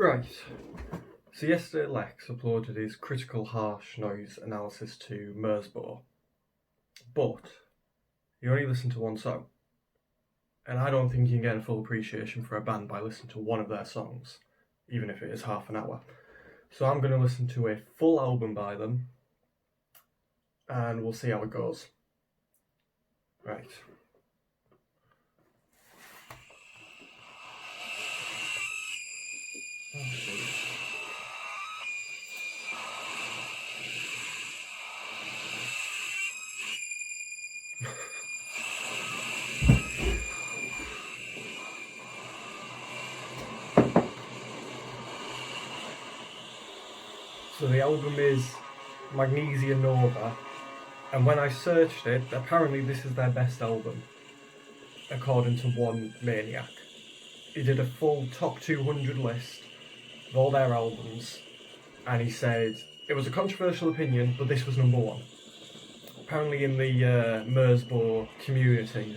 Right. So yesterday Lex uploaded his critical harsh noise analysis to Merzbow, but he only listened to one song. And I don't think you can get a full appreciation for a band by listening to one of their songs, even if it is half an hour. So I'm going to listen to a full album by them, and we'll see how it goes. Right. So the album is Magnesia Nova, and when I searched it, apparently this is their best album, according to one maniac. He did a full top 200 list of all their albums, and he said it was a controversial opinion, but this was number one. Apparently in the Merzbow community,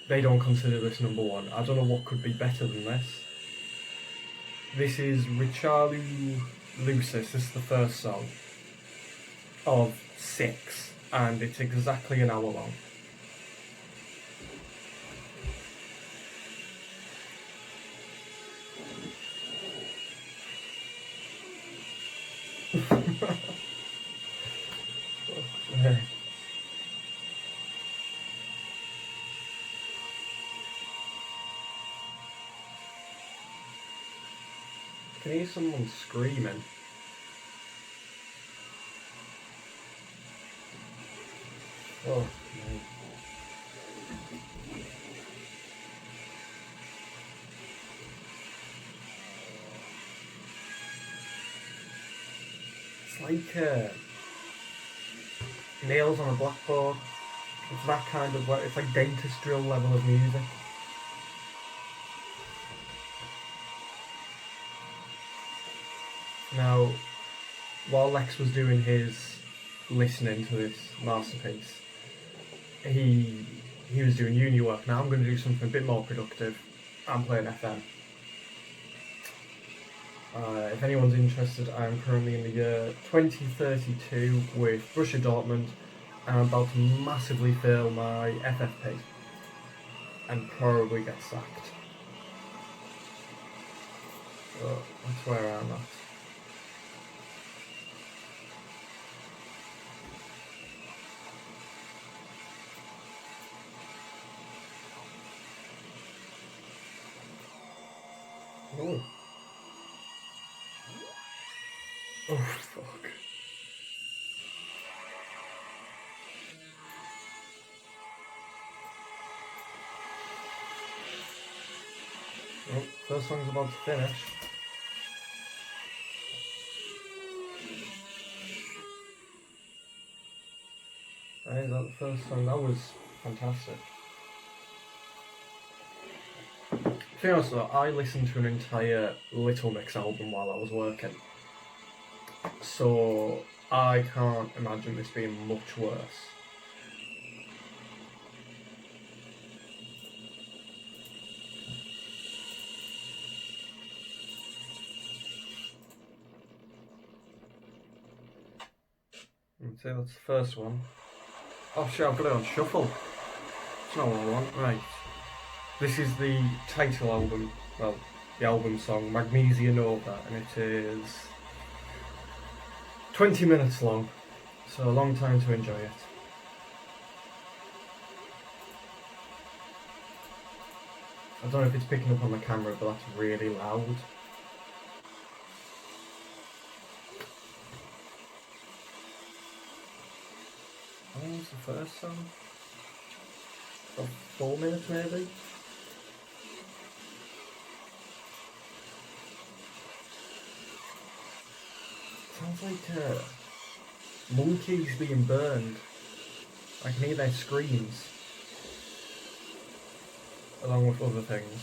they don't consider this number one. I don't know what could be better than this. This is Richalu Lucis. This is the first song of 6, and it's exactly an hour long. Can you hear someone screaming? Oh, no. It's like nails on a blackboard. It's that kind of it's like dentist drill level of music. Now, while Lex was doing his listening to this masterpiece, he was doing uni work. Now I'm going to do something a bit more productive. I'm playing FM. If anyone's interested, I am currently in the year 2032 with Borussia Dortmund, and I'm about to massively fail my FFP and probably get sacked. So that's where I'm at. Oh. Oh, fuck. Oh, first song's about to finish. Is that the first song? That was fantastic. To be honest though, I listened to an entire Little Mix album while I was working, so I can't imagine this being much worse. I'd say that's the first one. Oh shit, I've got it on shuffle. It's not what I want. Right. This is the title album, well, the album song, Magnesia Nova, and it is 20 minutes long, so a long time to enjoy it. I don't know if it's picking up on the camera, but that's really loud. How long was the first song? About 4 minutes maybe? Sounds like monkeys being burned. I can hear their screams, along with other things.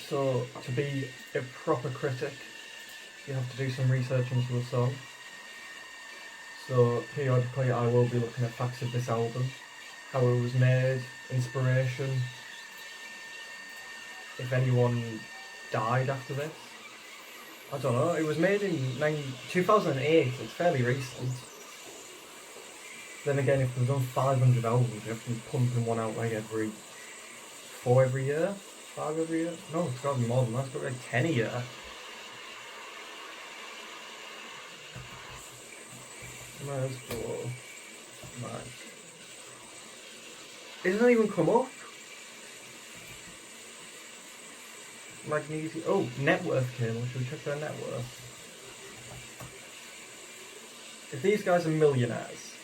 So, to be a proper critic, you have to do some research into a song. So periodically I will be looking at facts of this album, how it was made, inspiration, if anyone died after this. I don't know, it was made in 2008, it's fairly recent. Then again, if we've done 500 albums, we have to be pumping one out like every year? 5 every year? No, it's got to be more than that, it's got to be like 10 a year. Let's go. Right. It doesn't even come up. Magnesium. Oh, net worth cable. Should we check their net worth? If these guys are millionaires,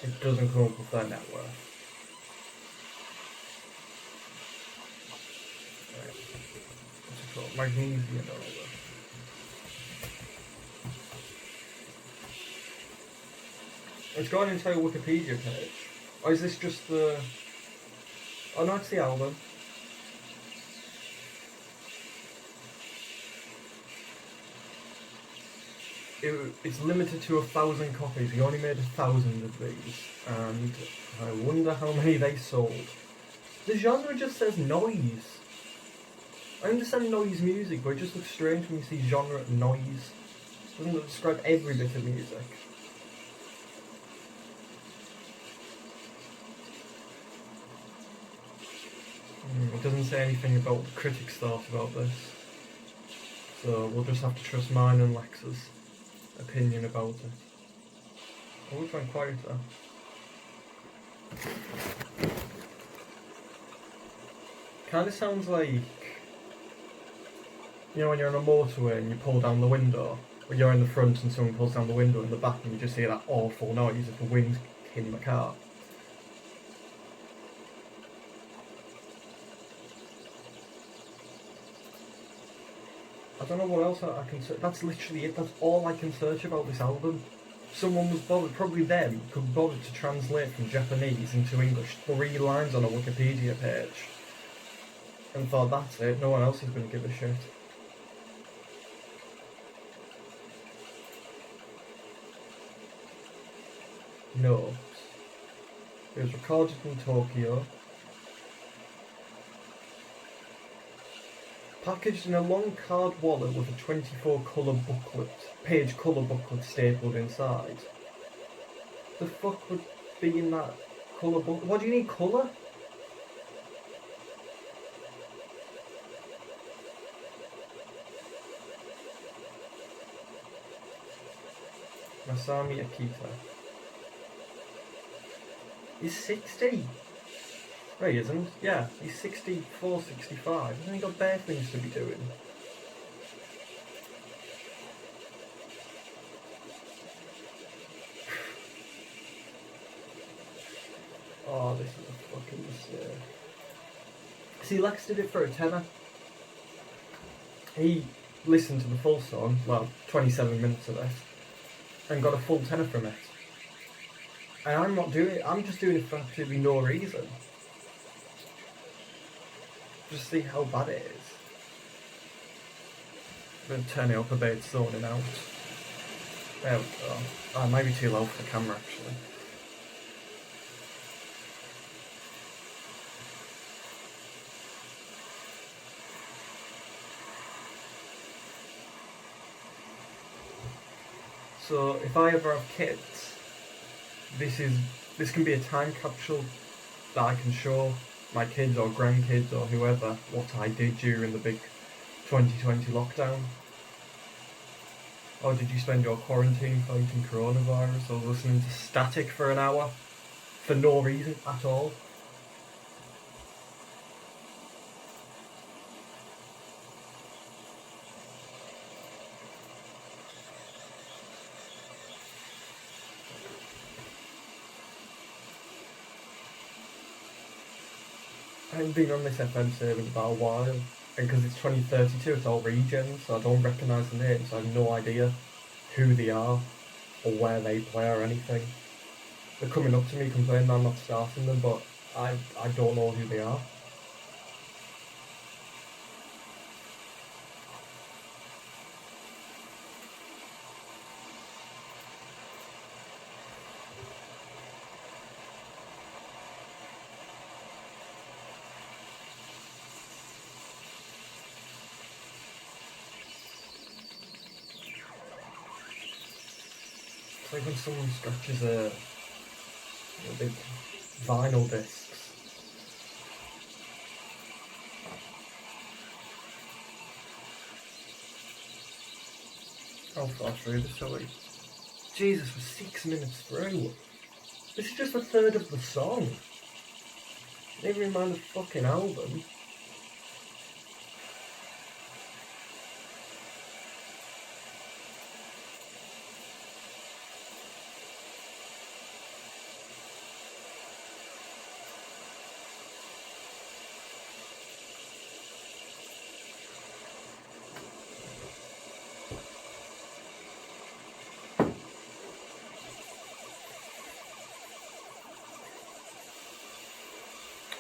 it doesn't come up with their net worth. Right. What's it called? Magnesium or whatever. It's gone into a Wikipedia page. Or is this just the... Oh no, it's the album. It's limited to 1,000 copies. He only made 1,000 of these. And I wonder how many they sold. The genre just says noise. I understand noise music, but it just looks strange when you see genre noise. It doesn't describe every bit of music. It doesn't say anything about what the critics thought about this. So we'll just have to trust mine and Lex's opinion about it. Oh, which one quieter? Kind of sounds like, you know, when you're on a motorway and you pull down the window, or you're in the front and someone pulls down the window in the back and you just hear that awful noise of the wind hitting the car. I don't know what else I can search. That's literally it. That's all I can search about this album. Someone was bothered, probably them, could bother to translate from Japanese into English 3 lines on a Wikipedia page. And thought, that's it, no one else is going to give a shit. No. It was recorded in Tokyo. Packaged in a long card wallet with a 24 page colour booklet stapled inside. The fuck would be in that colour booklet? What do you need colour? Masami Akita. He's 60. No, he isn't. Yeah, he's 64, 65. Hasn't he got bare things to be doing? Oh, this is a fucking mistake. See, Lex did it for a tenner. He listened to the full song, well, 27 minutes of it, and got a full tenner from it. And I'm not doing it, I'm just doing it for absolutely no reason. Just see how bad it is. I'm going to turn it up a bit, zoning out. There we go. Oh, it might be too low for the camera actually. So if I ever have kids, this can be a time capsule that I can show my kids or grandkids or whoever what I did during the big 2020 lockdown. Or did you spend your quarantine fighting coronavirus or listening to Static for an hour for no reason at all? I haven't been on this FM server in about a while, and because it's 2032, it's all regions, so I don't recognise the names, so I have no idea who they are, or where they play or anything. They're coming up to me complaining I'm not starting them, but I don't know who they are. It's like when someone scratches a big vinyl discs. How far through the silly? Jesus, we're 6 minutes through. This is just a third of the song. Never mind the fucking album.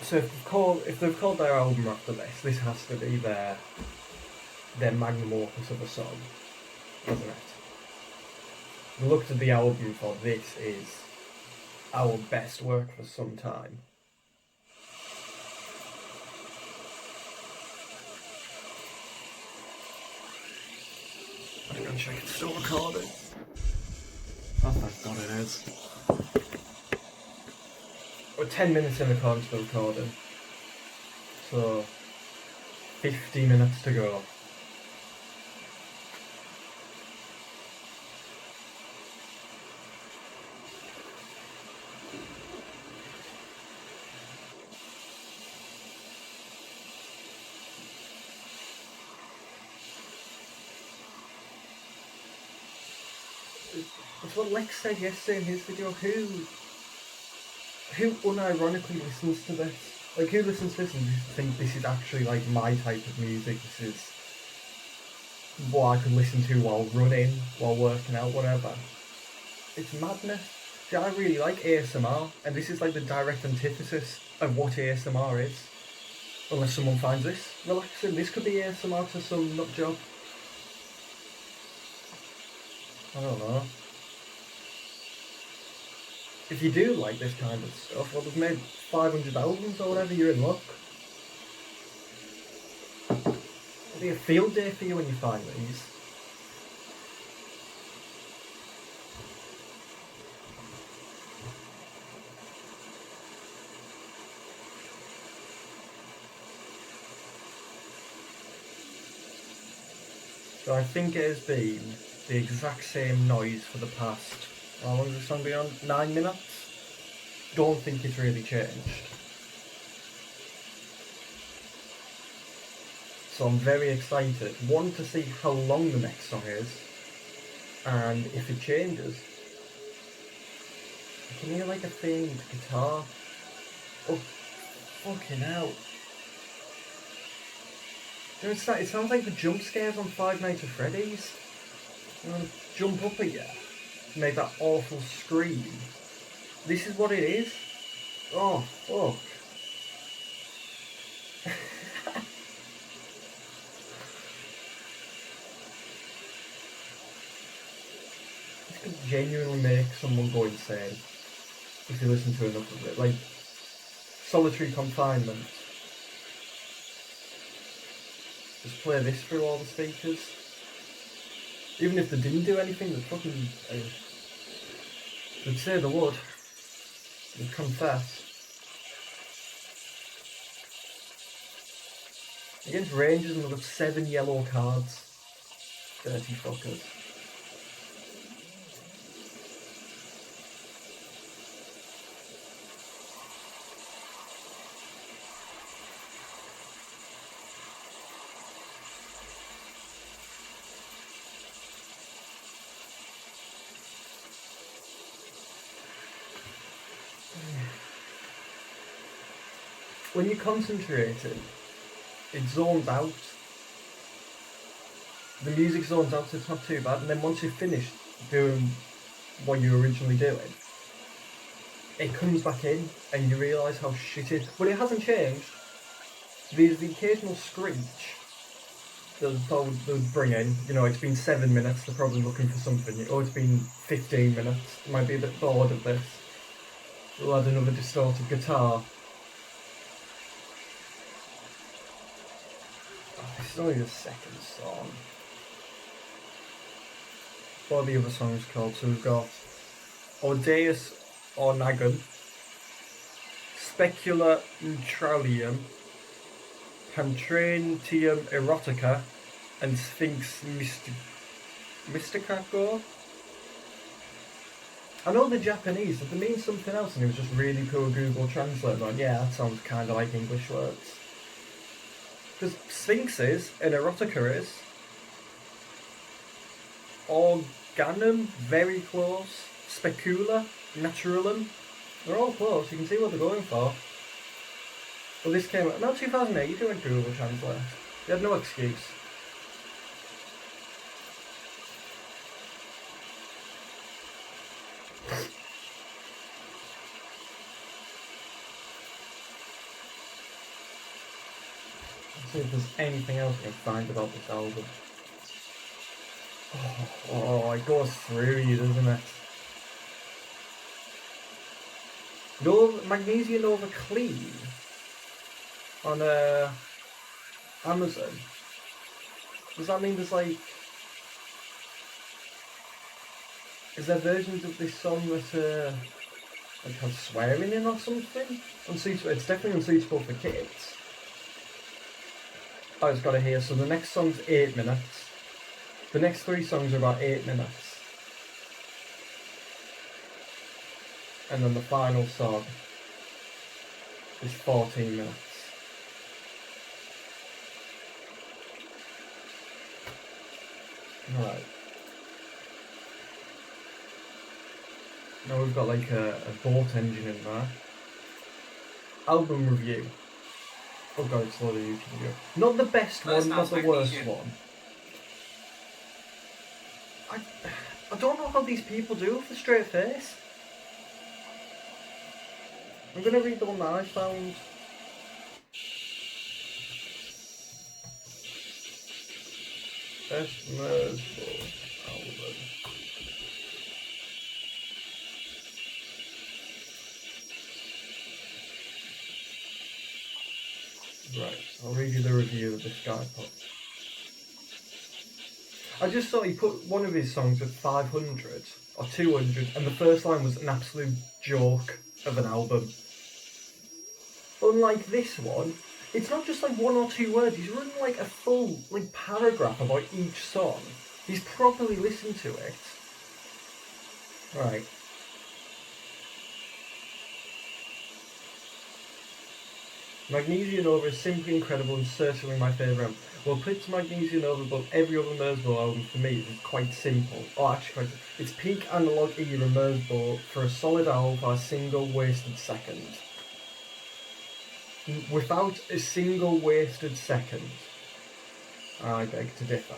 So if they've called their album after this has to be their magnum opus of a song, doesn't it? The look at the album for this is our best work for some time. I'm gonna check it's still recording. Oh, thank God it is. We're 10 minutes in accordance to the recording. So, 50 minutes to go. It's what Lex said yesterday in his video. Who unironically listens to this? Like, who listens to this and think this is actually like my type of music? This is what I could listen to while running, while working out, whatever. It's madness. See, I really like ASMR, and this is like the direct antithesis of what ASMR is. Unless someone finds this relaxing. This could be ASMR to some nut job. I don't know. If you do like this kind of stuff, well, they've made 500 albums or whatever, you're in luck. It'll be a field day for you when you find these. So I think it has been the exact same noise for the past, how long has the song been on? 9 minutes? Don't think it's really changed. So I'm very excited. One, to see how long the next song is, and if it changes. I can hear like a faint guitar. Oh, fucking hell. It sounds like the jump scares on Five Nights at Freddy's. You want to jump up at you, make that awful scream. This is what it is? Oh, fuck. This could genuinely make someone go insane if you listen to enough of it. Like, solitary confinement. Just play this through all the speakers. Even if they didn't do anything, they'd fucking... they'd say they would. They'd confess. Against Rangers, and they've got 7 yellow cards. Dirty fuckers. When you're concentrating, it zones out. The music zones out, so it's not too bad. And then once you've finished doing what you were originally doing, it comes back in and you realise how shit it is. But it hasn't changed. There's the occasional screech that they would bring in. You know, it's been 7 minutes, they're probably looking for something. Or it's been 15 minutes, they might be a bit bored of this. We'll add another distorted guitar. Oh, this is only the second song. What are the other songs called? So we've got Ordeus Ornagon, Specula Neutralium, Pantrantium Erotica, and Sphinx Mystica Gore. I know the Japanese, but they mean something else, and it was just really poor Google Translate. Like, yeah, that sounds kind of like English words. Because Sphinx is, and Erotica is. Organum, very close. Specula, Naturalum. They're all close, you can see what they're going for. Well, this came out, no, 2008, you doing Google Translate. You had no excuse. Let's see if there's anything else I can find about this album. Oh, it goes through you, doesn't it? Magnesia Nova Clean on Amazon. Does that mean there's like... Is there versions of this song that like have swearing in or something? Unsuitable. It's definitely unsuitable for kids. I just got it here. So the next song's 8 minutes. The next 3 songs are about 8 minutes. And then the final song is 14 minutes. Right. Now we've got like a boat engine in there. Album review. Oh god, it's a lot of YouTube video. Not the best one, not the worst one. I don't know how these people do with a straight face. I'm gonna read the one that I found. Best Mersbo album. Right, I'll read you the review that this guy put. I just thought he put one of his songs at 500 or 200, and the first line was an absolute joke of an album. Unlike this one, it's not just like 1 or 2 words, he's written like a full like paragraph about each song. He's properly listened to it. Right. Magnesia Nova is simply incredible and certainly my favourite. Well, puts Magnesia Nova above every other Mersbo album for me is quite simple. Oh, actually, it's peak analog era Mersbo for a solid album for a single wasted second. Without a single wasted second. I beg to differ.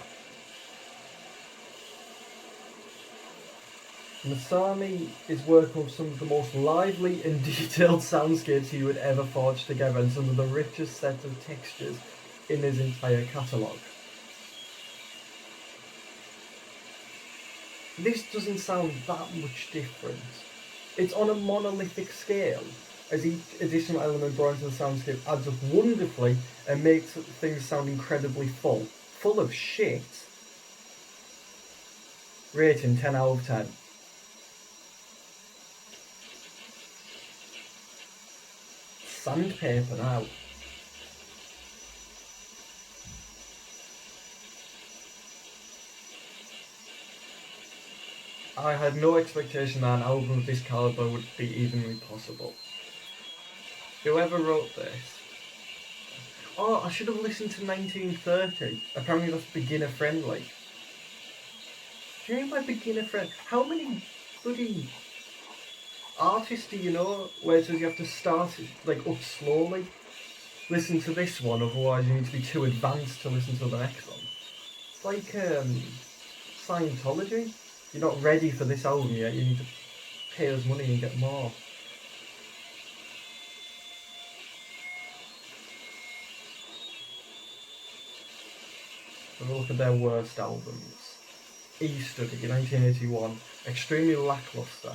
Masami is working with some of the most lively and detailed soundscapes he would ever forge together, and some of the richest set of textures in his entire catalogue. This doesn't sound that much different. It's on a monolithic scale, as each additional element brought into the soundscape adds up wonderfully and makes things sound incredibly full of shit. Rating 10 out of 10. Sandpaper now. I had no expectation that an album of this calibre would be evenly possible. Whoever wrote this... Oh, I should have listened to 1930. Apparently that's beginner friendly. Do you mean by beginner friendly? How many bloody artists do you know where it says you have to start like up slowly? Listen to this one, otherwise you need to be too advanced to listen to the next one. It's like Scientology. You're not ready for this album yet, you need to pay us money and get more. have a look at their worst albums. E-Study, 1981, extremely lackluster.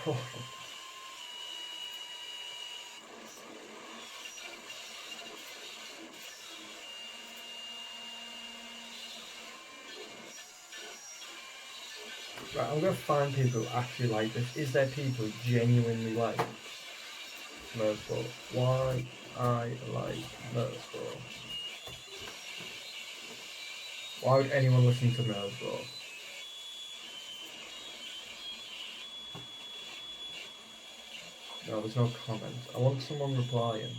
Oh. Right, I'm gonna find people who actually like this. Is there people who genuinely like Merzbow? Why I like Merzbow? Why would anyone listen to Merzbow? No, there's no comments. I want someone replying.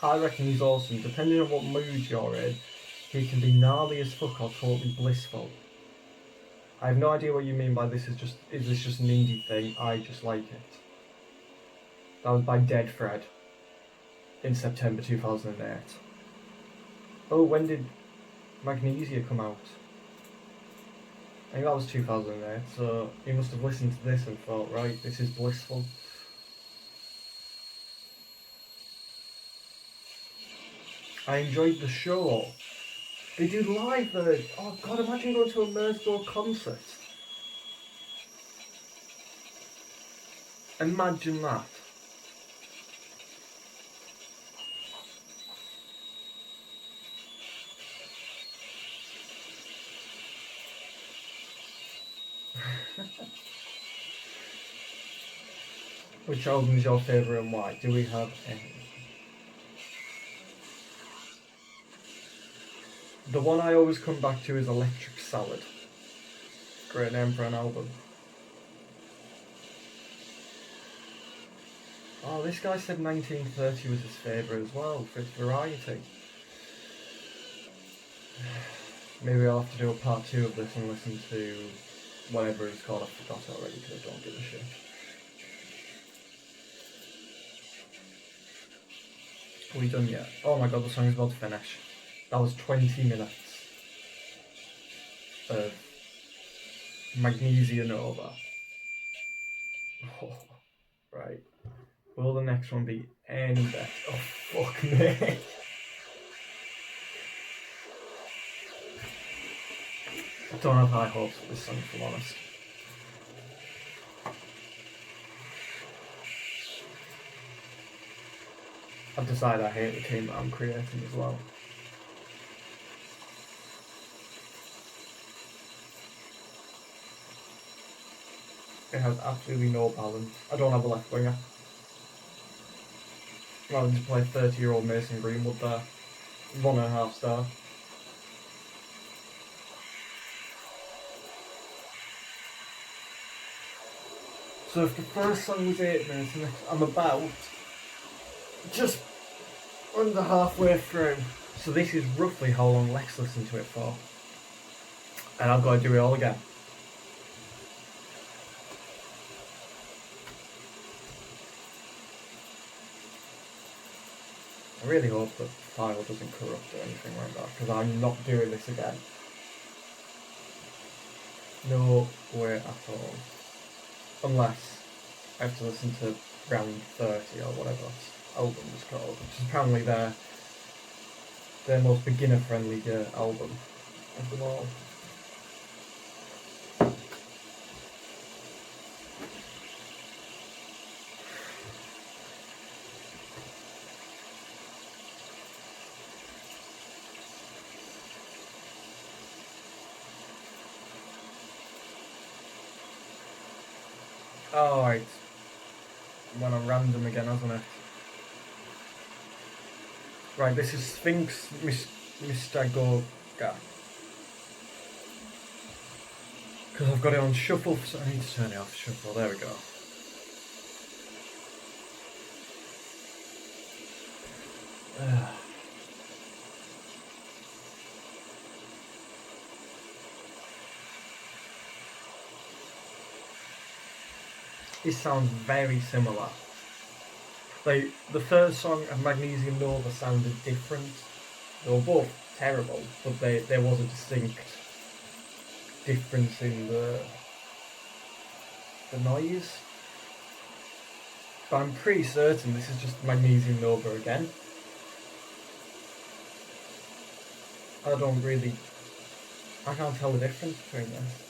I reckon he's awesome. Depending on what mood you're in, he can be gnarly as fuck or totally blissful. I have no idea what you mean by this is this just an indie thing? I just like it. That was by Dead Fred in September 2008. Oh, when did Magnesia come out? I think that was 2008, so he must have listened to this and thought, right, this is blissful. I enjoyed the show. They do live there. Oh god, imagine going to a Merzbow concert. Imagine that. Which album is your favourite and why? Do we have any? The one I always come back to is Electric Salad. Great name for an album. Oh, this guy said 1930 was his favourite as well, for its variety. Maybe I'll have to do a part 2 of this and listen to whatever it's called. I forgot already because I don't give a shit. Are we done yet? Oh my god, the song's about to finish. That was 20 minutes of Magnesia Nova. Oh, right. Will the next one be any better? Oh, fuck me. I don't have high hopes for this song, if I'm honest. I've decided I hate the team that I'm creating as well. It has absolutely no balance. I don't have a left winger. Rather than to play 30-year-old Mason Greenwood there. 1.5 star. So if the first song was 8 minutes and I'm about just under halfway through. So this is roughly how long Lex listened to it for. And I've got to do it all again. I really hope that the file doesn't corrupt or anything like that, because I'm not doing this again. No way at all. Unless I have to listen to round 30 or whatever that album was called, which is apparently their most beginner friendly album of them all. Oh, right. Went on random again, hasn't it? Right, this is Sphinx Mystagoga. Because I've got it on shuffle, so I need to turn it off shuffle. There we go. It sounds very similar. Like, the first song and Magnesium Nova sounded different. They were both terrible, but there was a distinct difference in the noise. But I'm pretty certain this is just Magnesium Nova again. I can't tell the difference between this.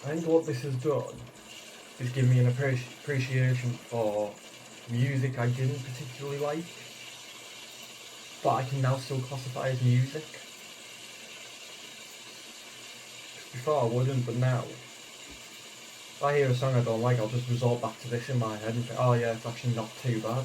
I think what this has done is give me an appreciation for music I didn't particularly like, but I can now still classify as music. Before I wouldn't, but now, if I hear a song I don't like, I'll just resort back to this in my head and think, oh yeah, it's actually not too bad.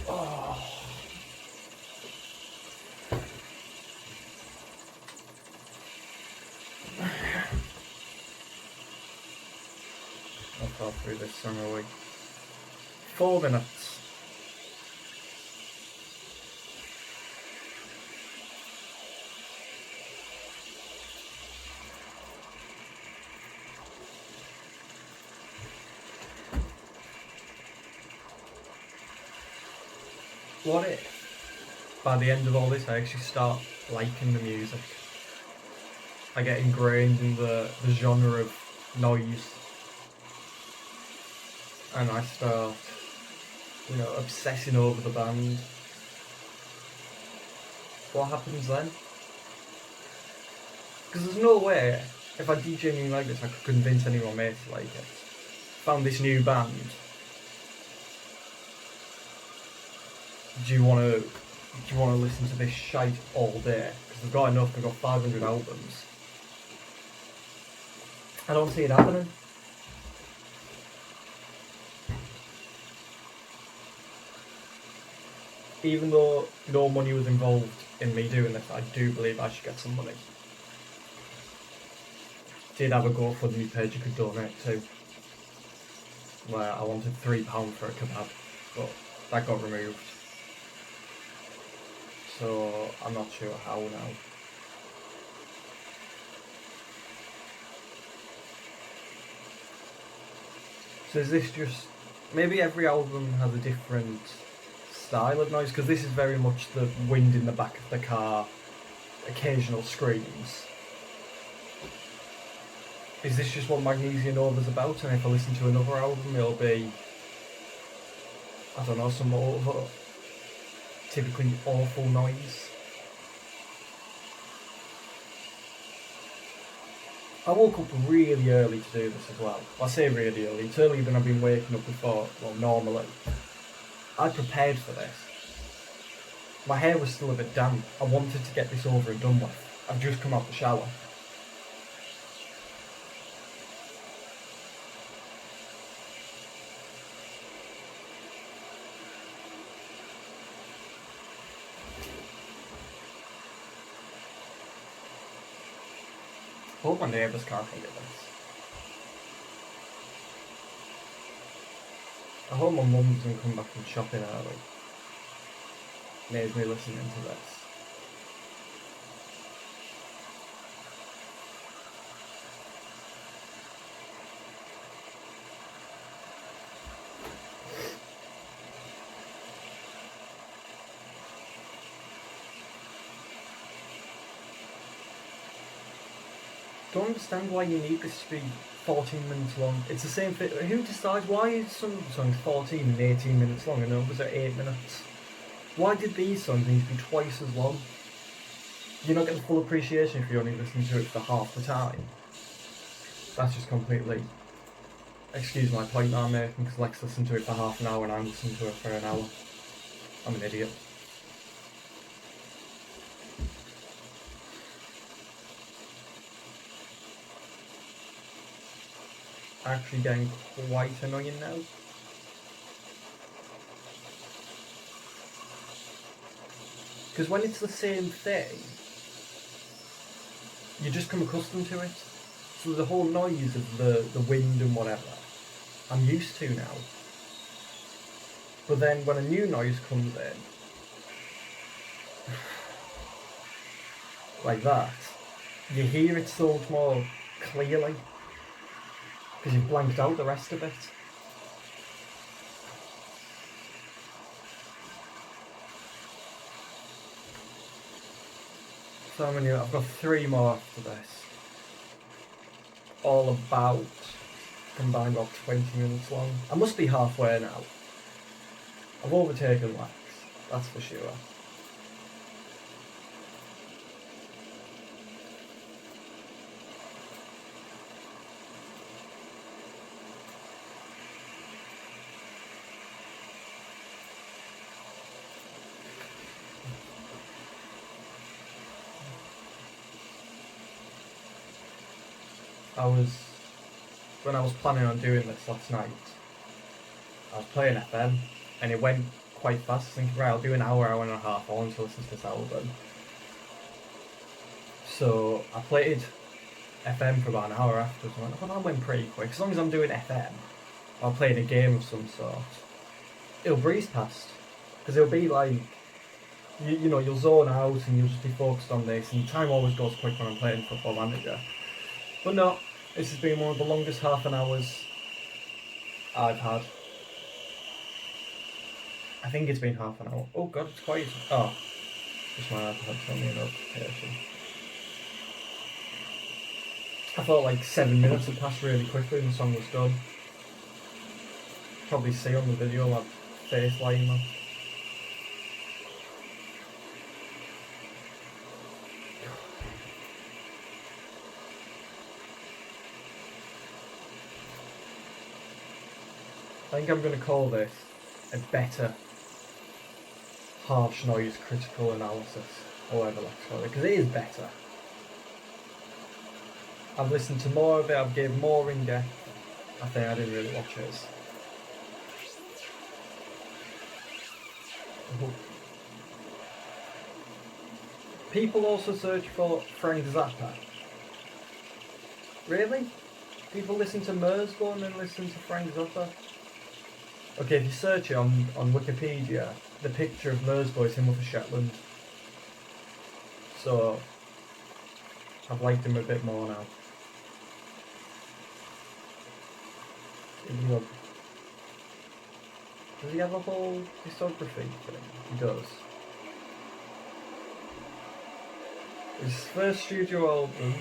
Oh. I'll go through this song a week. 4 minutes. What if, by the end of all this, I actually start liking the music? I get ingrained in the genre of noise, and I start, obsessing over the band. What happens then? Because there's no way, if I DJ anything like this, I could convince any of my mates to like it. Found this new band. Do you want to listen to this shite all day? Because they've got enough. They've got 500 albums. I don't see it happening. Even though no money was involved in me doing this, I do believe I should get some money. Did have a GoFundMe page you could donate to, where I wanted £3 for a kebab, but that got removed. So I'm not sure how now. So is this just, maybe every album has a different style of noise, because this is very much the wind in the back of the car, occasional screams. Is this just what Magnesium Nova's about, and if I listen to another album it'll be, I don't know, some more typically awful noise? I woke up really early to do this as well. I say really early, it's earlier than I've been waking up before, well normally. I prepared for this. My hair was still a bit damp. I wanted to get this over and done with. I've just come out the shower. I hope my neighbours can't hear this. I hope my mum doesn't come back from shopping early. Needs me listening to this. Don't understand why you need this to be 14 minutes long. It's the same thing. Who decides why is some songs 14 and 18 minutes long and others are 8 minutes? Why did these songs need to be twice as long? You're not getting full appreciation if you're only listening to it for half the time. That's just completely, excuse my point that I'm making, because Lex listened to it for half an hour and I'm listening to it for an hour. I'm an idiot. actually getting quite annoying now. Because when it's the same thing, you just come accustomed to it. So the whole noise of the wind and whatever, I'm used to now. But then when a new noise comes in, like that, you hear it so much more clearly because you've blanked out the rest of it. So I've got 3 more after this. All about combined about 20 minutes long. I must be halfway now. I've overtaken Lex, that's for sure. When I was planning on doing this last night, I was playing FM and it went quite fast. Thinking, right, I'll do an hour and a half. I want to listen to this album. So I played FM for about an hour afterwards. I thought that went pretty quick. As long as I'm doing FM, or playing a game of some sort, it'll breeze past. Because it'll be like, you know, you'll zone out and you'll just be focused on this. And time always goes quick when I'm playing Football Manager. But no, this has been one of the longest half an hours I've had. I think it's been half an hour. Oh god, it's quiet. Oh, just my iPad telling me a notification. I thought like 7 minutes had passed really quickly and the song was done. Probably see on the video that face line though. I think I'm going to call this a better harsh noise critical analysis, or whatever that's called it, because it is better. I've listened to more of it, I've gave more in depth. I think I didn't really watch it. People also search for Frank Zappa. Really? People listen to Merzbow and then listen to Frank Zappa? Okay, if you search it on Wikipedia, the picture of Merzbow is him with a Shetland. So, I've liked him a bit more now. Does he have a whole discography thing? He does. His first studio album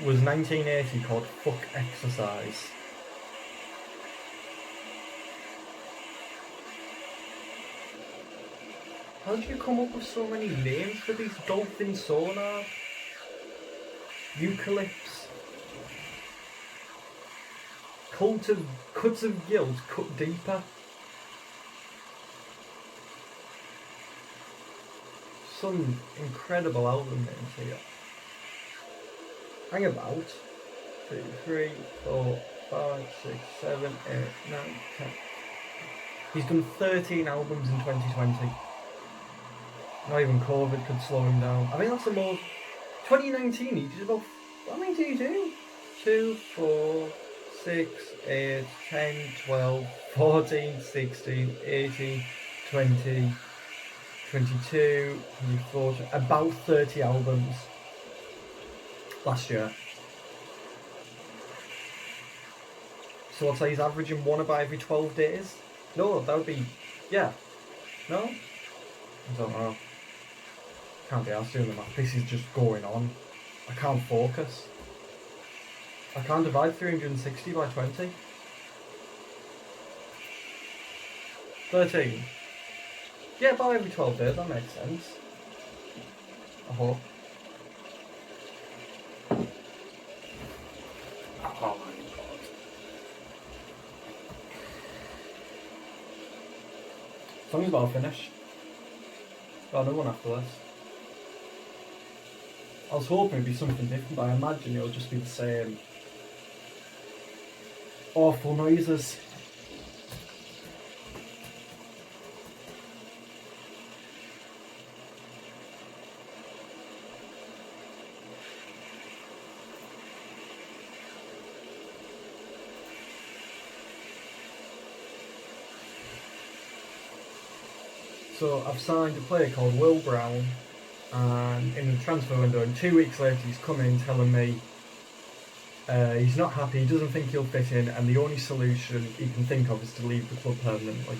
was 1980 called Fuck Exercise. How did you come up with so many names for these? Dolphin Sonar, Eucalypts, Cuts of Guilt, Cut Deeper. Some incredible album names here. Hang about. 2, 3, 4, 5, 6, 7, 8, 9, 10. He's done 13 albums in 2020. Not even COVID could slow him down. I think that's the most. 2019, he did about. How many did he do? 2, 4, 6, 8, 10, 12, 14, 16, 18, 20, 22, 24, about 30 albums last year. So I'd say he's averaging one about every 12 days. No, that would be. Yeah. No? I don't know. Can't be asked doing the math. This is just going on. I can't focus. I can't divide 360 by 20. 13. Yeah, about every 12 days, that makes sense. I hope. Oh my god. Song's about finished. Got another one after this. I was hoping it'd be something different, but I imagine it'll just be the same awful noises. So I've signed a player called Will Brown, and in the transfer window, and 2 weeks later he's come in telling me he's not happy, he doesn't think he'll fit in, and the only solution he can think of is to leave the club permanently.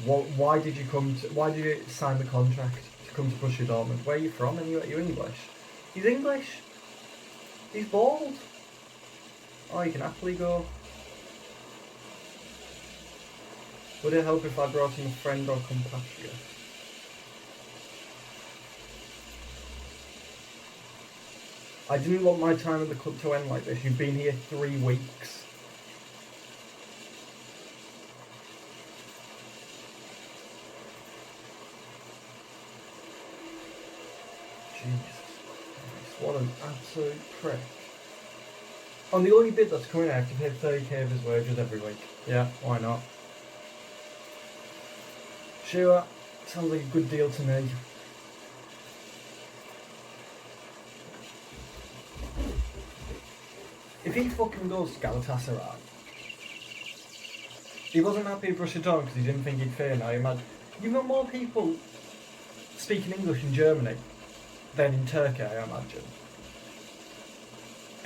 Why did you sign the contract to come to Borussia Dortmund? Where are you from? And you're English. He's English. He's bald. Oh, you can happily go. Would it help if I brought him a friend or compatriot? I didn't want my time at the club to end like this. You've been here 3 weeks. Jesus Christ, what an absolute prick. On the only bid that's coming out, I have to pay 30k of his wages every week. Yeah, why not? Sure, sounds like a good deal to me. If he fucking goes to Galatasaray, he wasn't happy at Borussia Dortmund because he didn't think he'd fit in. I imagine you've got more people speaking English in Germany than in Turkey, I imagine.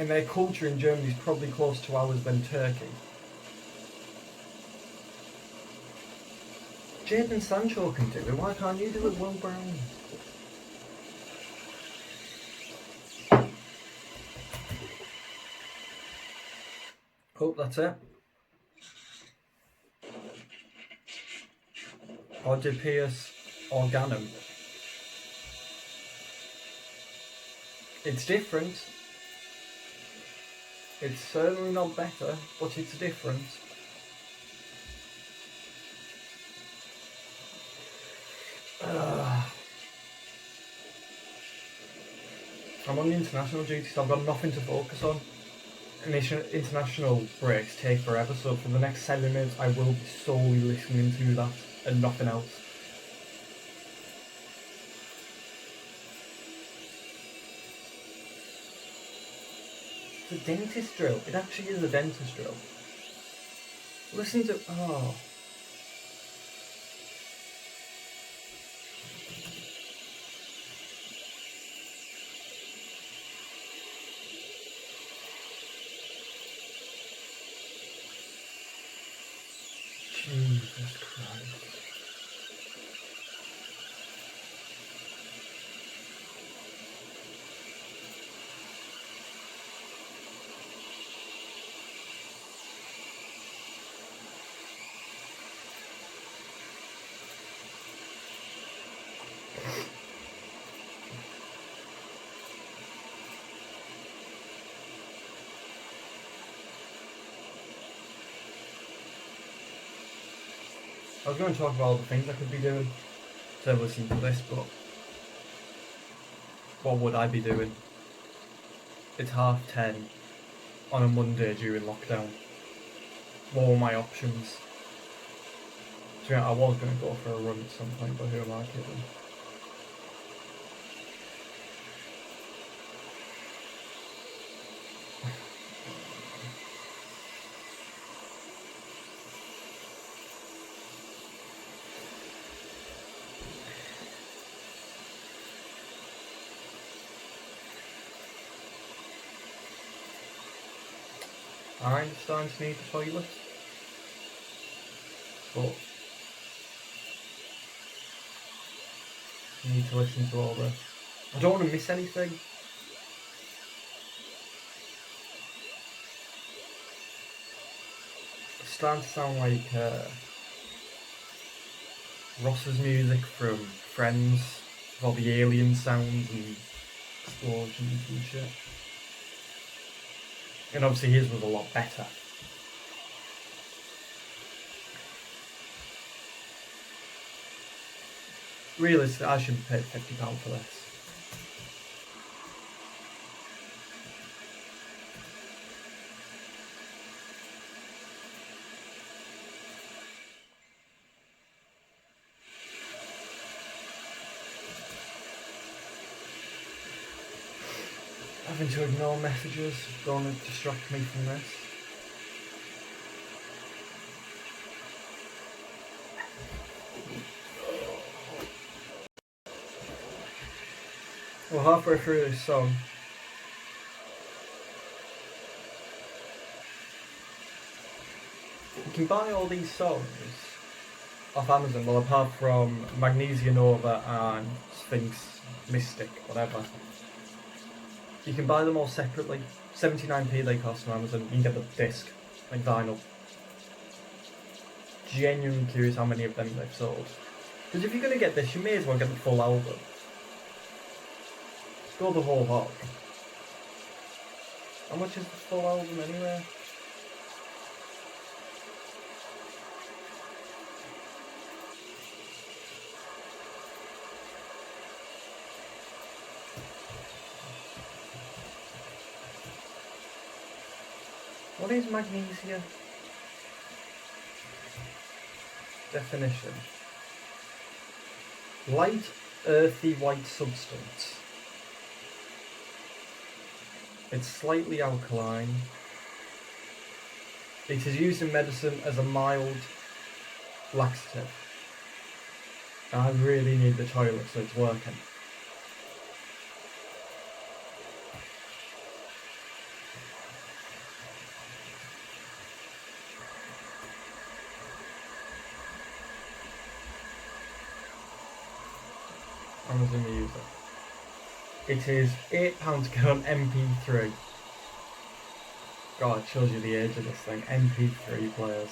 And their culture in Germany is probably close to ours than Turkey. Jadon Sancho can do it, why can't you do it, Will Brown? Hope that's it. Or De Pierce or Gannon. It's different. It's certainly not better, but it's different. I'm on the international duty, so I've got nothing to focus on. International breaks take forever, so for the next 7 minutes I will be solely listening to that and nothing else. It's a dentist drill. It actually is a dentist drill. Listen to... oh... Jesus Christ. I was going to talk about all the things I could be doing to listen to this, but what would I be doing? It's 10:30 on a Monday during lockdown. What were my options? So yeah, I was going to go for a run at some point, but who am I kidding? I'm starting to need the toilet, but I need to listen to all this. I don't want to miss anything. It's starting to sound like Ross's music from Friends, with all the alien sounds and explosions and shit. And obviously his was a lot better. Realistically, I should be paid £50 for this. having to ignore messages, don't distract me from this. We're halfway through this song. You can buy all these songs off Amazon, well, apart from Magnesia Nova and Sphinx Mystic, whatever. You can buy them all separately. 79p they cost on Amazon. You can get the disc, like vinyl. Genuinely curious how many of them they've sold. Because if you're going to get this, you may as well get the full album. Go the whole hog. How much is the full album anyway? What is magnesia? Definition. Light, earthy white substance. It's slightly alkaline. It is used in medicine as a mild laxative. I really need the toilet so it's working. Amazon Music. It is £8 to get on MP3. God, it shows you the age of this thing. MP3 players.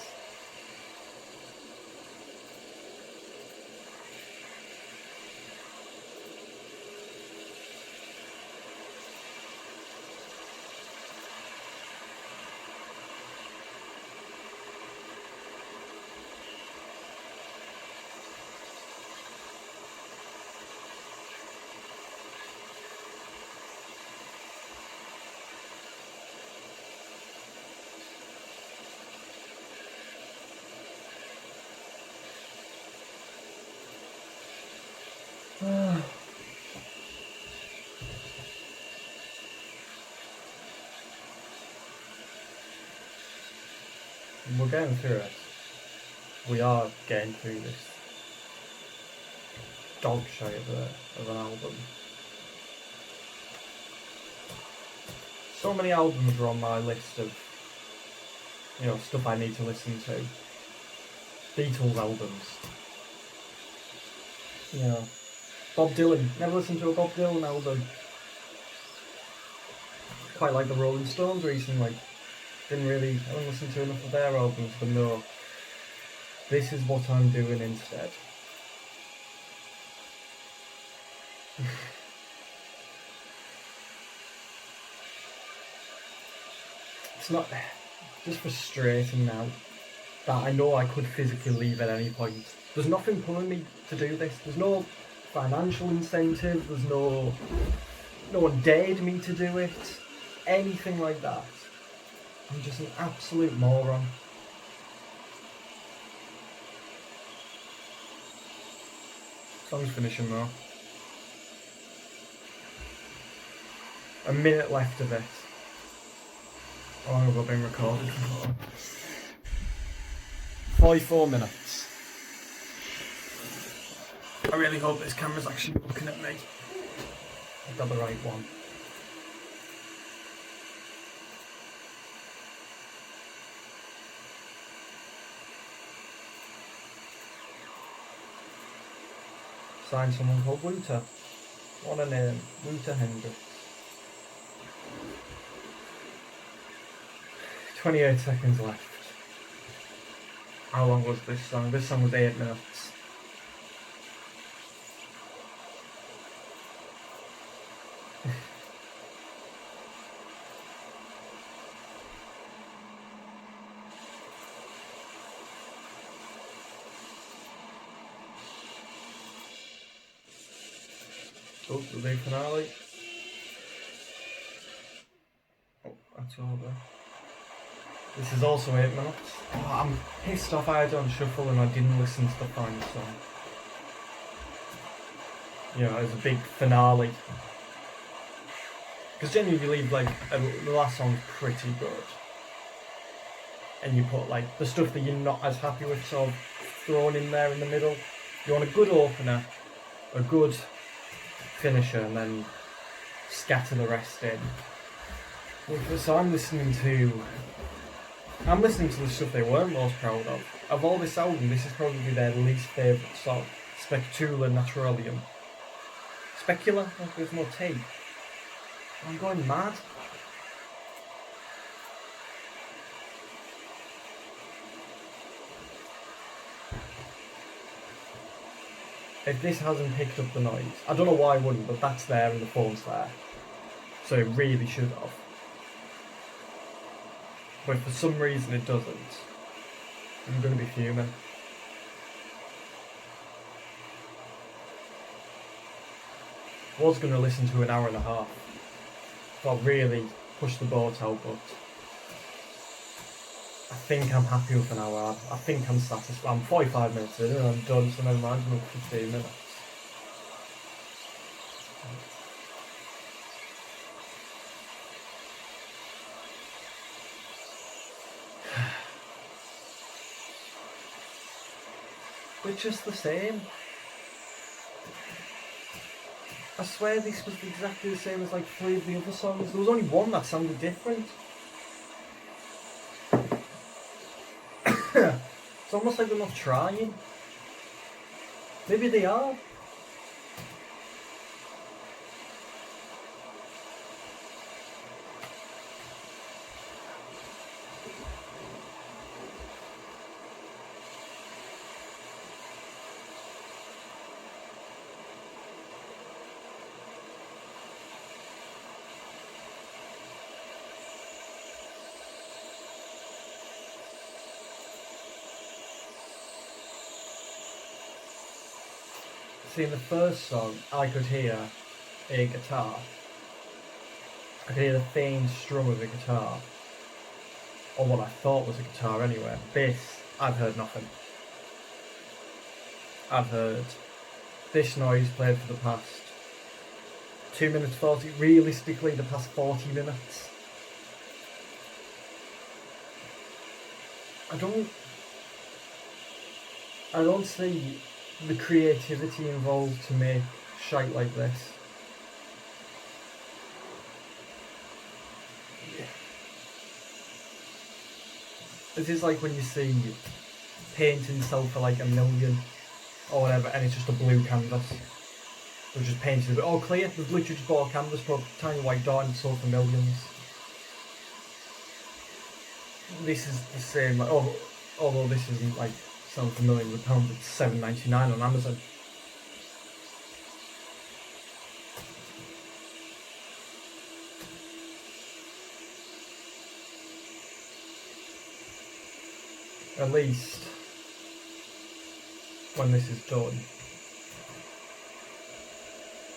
We're getting through it. We are getting through this dog shit of an album. So many albums are on my list of, stuff I need to listen to. Beatles albums. Bob Dylan. Never listened to a Bob Dylan album. Quite like the Rolling Stones recently. I haven't listened to enough of their albums, but no. This is what I'm doing instead. It's not just frustrating now that I know I could physically leave at any point. There's nothing pulling me to do this. There's no financial incentive. There's no one dared me to do it. Anything like that. I'm just an absolute moron. Song's finishing now. A minute left of it. How long have I been recorded for? 44 minutes. I really hope this camera's actually looking at me. I've got the right one. Signed someone called Wouter. What a name. Wouter Hendricks. 28 seconds left. How long was this song? This song was 8 minutes. Oh, the big finale. Oh, that's over. This is also 8 minutes. Oh, I'm pissed off I had it on shuffle and I didn't listen to the final song. It was a big finale. Because generally you leave like the last song's pretty good, and you put like the stuff that you're not as happy with sort of thrown in there in the middle. You want a good opener, a good finisher, and then scatter the rest in. So I'm listening to the stuff they weren't most proud of. Of all this album, this is probably their least favourite song. Specula Naturalium. Specula? Like there's no T. I'm going mad. If this hasn't picked up the noise, I don't know why it wouldn't, but that's there and the phone's there. So it really should have. But for some reason it doesn't, I'm going to be fuming. Was going to listen to an hour and a half. Got really pushed the boat out, but I think I'm happy with an hour. I think I'm satisfied. I'm 45 minutes in and I'm done, so never mind, I'm up 15 minutes. They're just the same. I swear this was exactly the same as like 3 of the other songs. There was only one that sounded different. It's almost like they're not trying. Maybe they are. See, in the first song, I could hear a guitar. I could hear the faint strum of a guitar. Or what I thought was a guitar anyway. This, I've heard nothing. I've heard this noise played for the past 2 minutes 40, realistically the past 40 minutes. I don't see the creativity involved to make shite like this. It is like when you see painting sell for like $1 million or whatever, and it's just a blue canvas. They've just painted it all clear. They've literally just bought a canvas, put a tiny white dot, and sold for millions. This is the same. Like, although this isn't like selling for millions of pounds, it's $7.99 on Amazon. At least when this is done,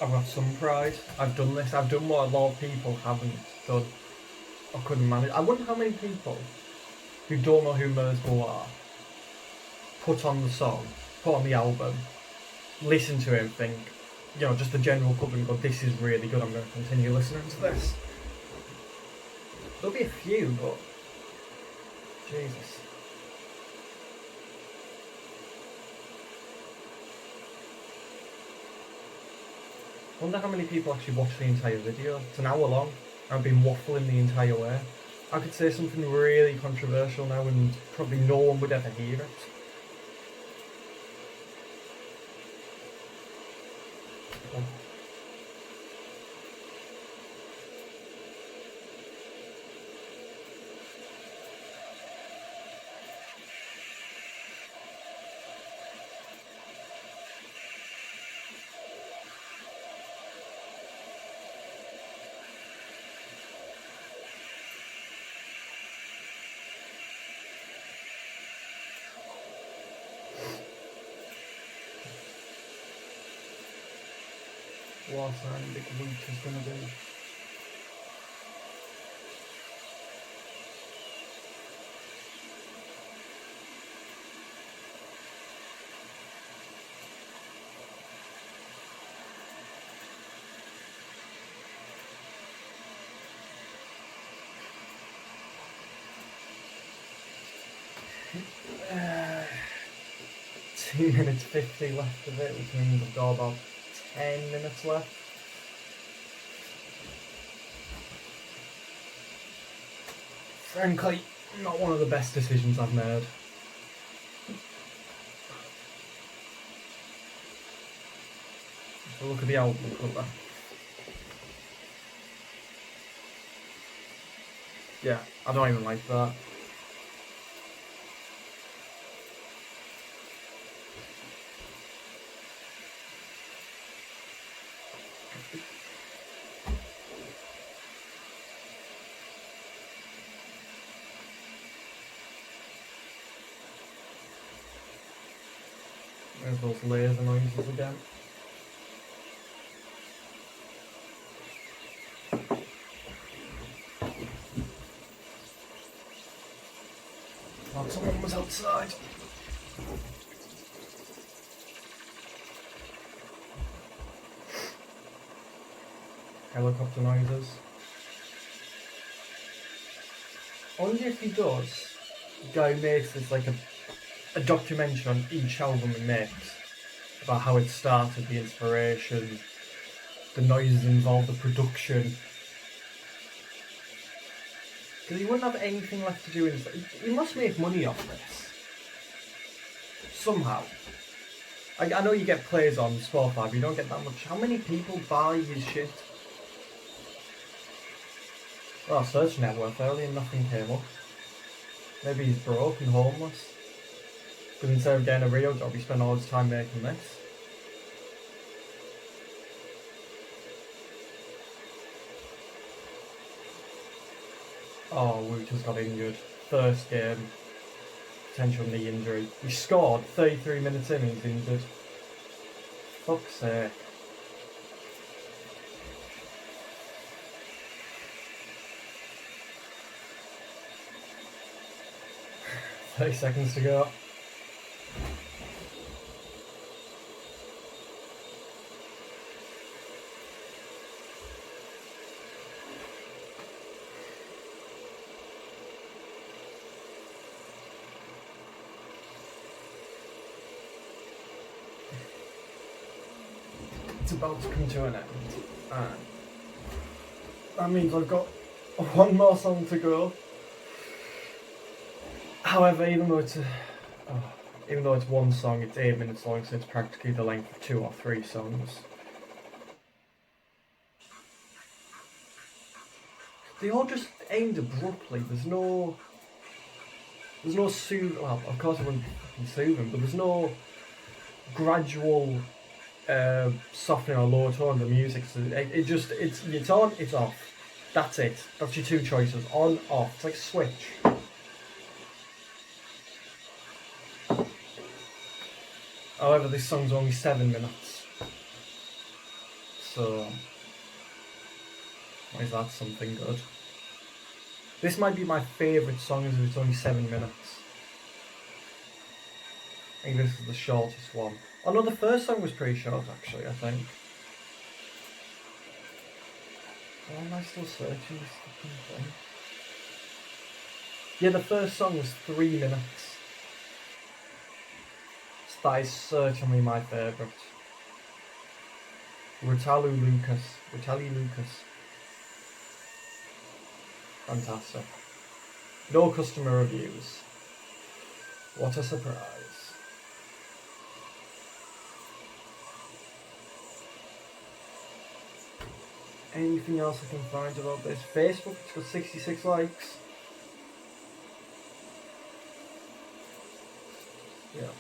I've got some pride. I've done this. I've done what a lot of people haven't done or couldn't manage. I wonder how many people who don't know who Merzbow are put on the song, put on the album, listen to it and think, you know, just the general public and go, this is really good, I'm going to continue listening to this. There'll be a few, but Jesus. I wonder how many people actually watch the entire video. It's an hour long. I've been waffling the entire way. I could say something really controversial now and probably no one would ever hear it. What a big week is going to be. 14 minutes 50 left of it, which means I've got about 10 minutes left. Frankly, not one of the best decisions I've made. So look at the album cover. Yeah, I don't even like that. There's those laser noises again. Thought someone was outside. Helicopter noises. I wonder if he does. The guy makes this like a documentary on each album he makes about how it started, the inspiration, the noises involved, the production. Because he wouldn't have anything left to do in his... He must make money off this. Somehow. I know you get plays on Spotify, but you don't get that much. How many people buy his shit? Well, I searched net worth earlier and nothing came up. Maybe he's broke and homeless. Because instead of getting a real job, he spent all his time making this. Oh, Woot has got injured. First game. Potential knee injury. He scored 33 minutes in and he's injured. Fuck's sake. "30 seconds to go." It's about to come to an end, and that means I've got one more song to go. However, even though it's one song, it's 8 minutes long, so it's practically the length of 2 or 3 songs. They all just end abruptly. There's no soothing. Well, of course it wouldn't be soothing, but there's no gradual softening or lower tone of the music. So it's on, it's off. That's it. That's your 2 choices. On, off. It's like a switch. However, this song's only 7 minutes. So, why is that something good? This might be my favourite song as it's only 7 minutes. I think this is the shortest one. Oh no, the first song was pretty short actually, I think. Why am I still searching this fucking thing? Yeah, the first song was 3 minutes. So that is certainly my favourite. Rutalu Lucas. Fantastic. No customer reviews. What a surprise. Anything else I can find about this? Facebook, it's got 66 likes. Yeah.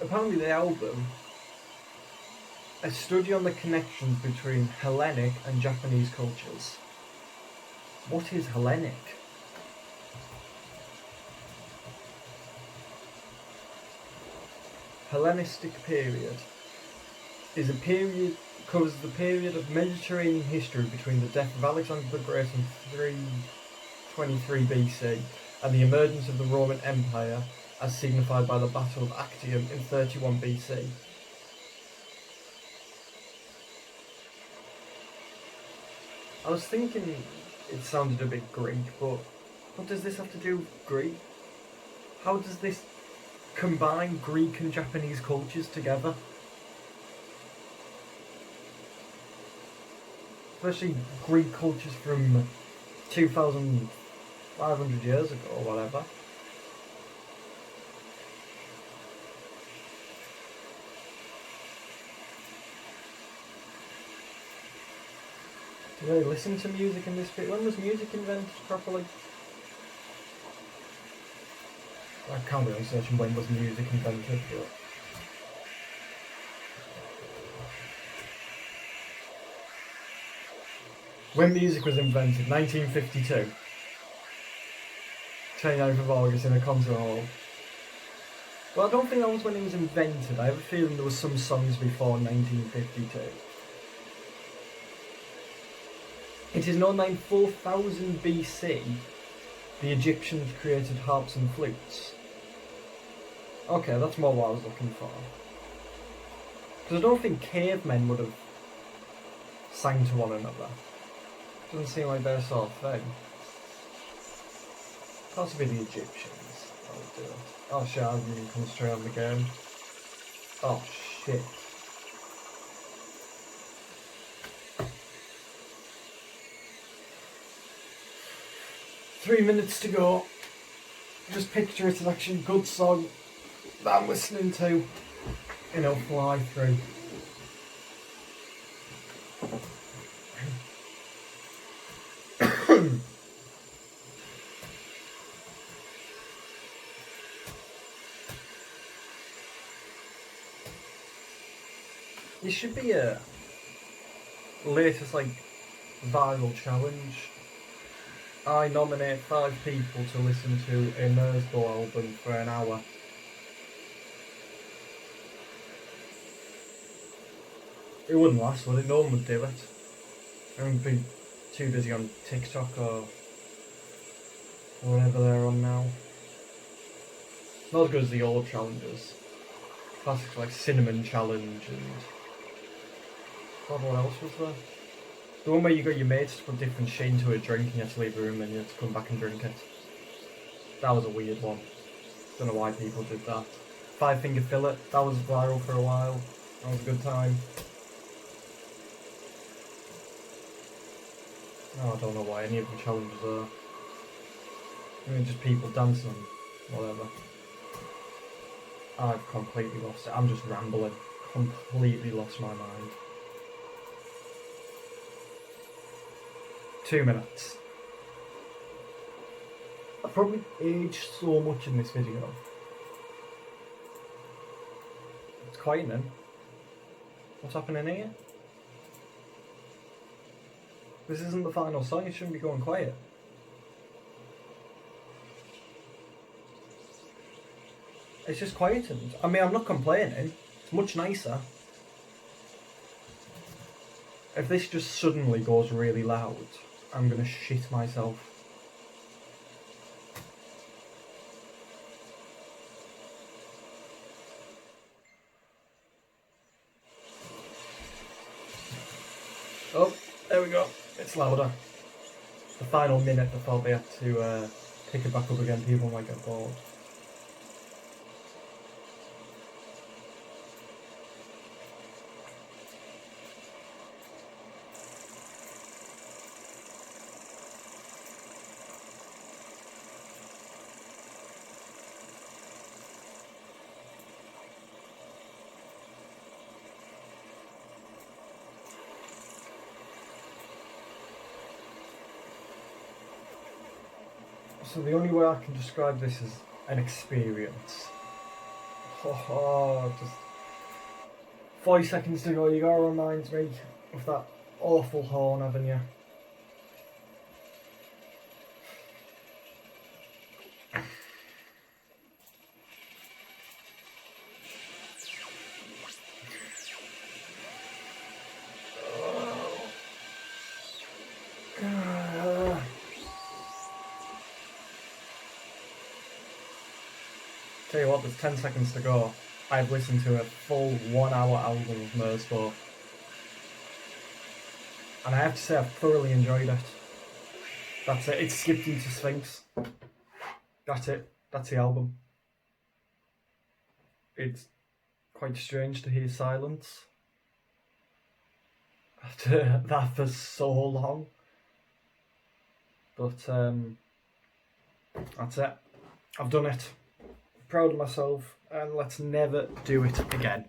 Apparently the album, a study on the connections between Hellenic and Japanese cultures. What is Hellenic? Hellenistic period is a period, covers the period of Mediterranean history between the death of Alexander the Great in 323 BC and the emergence of the Roman Empire as signified by the Battle of Actium in 31 BC. I was thinking it sounded a bit Greek, but what does this have to do with Greek? How does this combine Greek and Japanese cultures together? Especially Greek cultures from 2,500 years ago or whatever. Do you really listen to music in this bit? When was music invented properly? I can't be certain when was music invented, but... When music was invented, 1952. 29th of August in a concert hall. Well, I don't think that was when it was invented. I have a feeling there was some songs before 1952. It is known that in 4000 BC, the Egyptians created harps and flutes. Okay, that's more what I was looking for. Because I don't think cavemen would have sang to one another. Doesn't seem like their sort of thing. Possibly the Egyptians. That would do it. Oh shit, I haven't even concentrated on the game. Oh shit. Three minutes to go. Just picture it's an actually good song that I'm listening to. You know, fly through. This should be a latest viral challenge. I nominate 5 people to listen to a Merzbow album for an hour. It wouldn't last, would it? No one would do it. I wouldn't be too busy on TikTok or whatever they're on now. Not as good as the old challenges. Classics like Cinnamon Challenge and... God, what else was there? The one where you got your mates to put different shit into a drink and you had to leave the room and you had to come back and drink it. That was a weird one. Don't know why people did that. 5 Finger Fillet, that was viral for a while. That was a good time. Oh, I don't know why any of the challenges are. I mean, just people dancing, whatever. I've completely lost it. I'm just rambling. Completely lost my mind. 2 minutes. I've probably aged so much in this video. It's quietening. What's happening here? This isn't the final song, it shouldn't be going quiet. It's just quietened. I mean, I'm not complaining. It's much nicer. If this just suddenly goes really loud, I'm gonna shit myself. Oh, there we go. It's louder. The final minute before they have to pick it back up again, people might get bored. So the only way I can describe this is an experience. Just 5 seconds to go, you gotta remind me of that awful horn, haven't you? Tell you what, there's 10 seconds to go. I've listened to a full 1 hour album of Merzbow. And I have to say, I've thoroughly enjoyed it. That's it. It skipped into Sphinx. That's it. That's the album. It's quite strange to hear silence after that for so long. But that's it. I've done it. I'm proud of myself, and let's never do it again.